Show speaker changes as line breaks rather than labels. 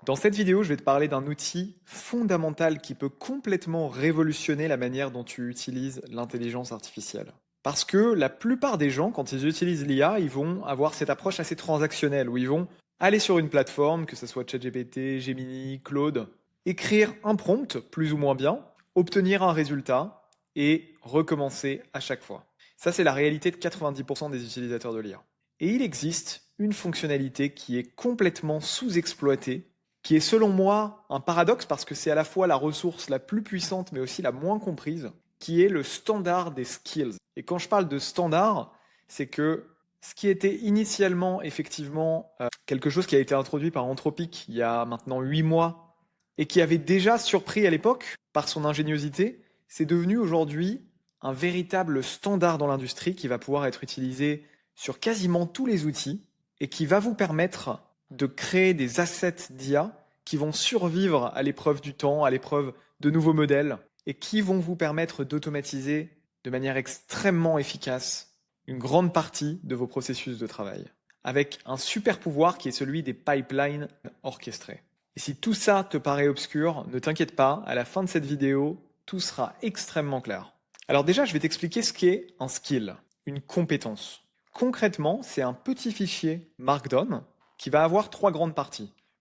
Dans cette vidéo, je vais te parler d'un outil fondamental qui peut complètement révolutionner la manière dont tu utilises l'intelligence artificielle. Parce que la plupart des gens, quand ils utilisent l'IA, ils vont avoir cette approche assez transactionnelle, où ils vont aller sur une plateforme, que ce soit ChatGPT, Gemini, Claude, écrire un prompt, plus ou moins bien, obtenir un résultat et recommencer à chaque fois. Ça, c'est la réalité de 90% des utilisateurs de l'IA. Et il existe une fonctionnalité qui est complètement sous-exploitée, qui est selon moi un paradoxe parce que c'est à la fois la ressource la plus puissante mais aussi la moins comprise, qui est le standard des skills. Et quand je parle de standard, c'est que ce qui était initialement effectivement quelque chose qui a été introduit par Anthropic il y a maintenant 8 mois et qui avait déjà surpris à l'époque par son ingéniosité, c'est devenu aujourd'hui un véritable standard dans l'industrie qui va pouvoir être utilisé sur quasiment tous les outils et qui va vous permettre de créer des assets d'IA qui vont survivre à l'épreuve du temps, à l'épreuve de nouveaux modèles et qui vont vous permettre d'automatiser de manière extrêmement efficace une grande partie de vos processus de travail avec un super pouvoir qui est celui des pipelines orchestrés. Et si tout ça te paraît obscur, ne t'inquiète pas, à la fin de cette vidéo, tout sera extrêmement clair. Alors déjà, je vais t'expliquer ce qu'est un skill, une compétence. Concrètement, c'est un petit fichier Markdown qui va avoir trois grandes parties.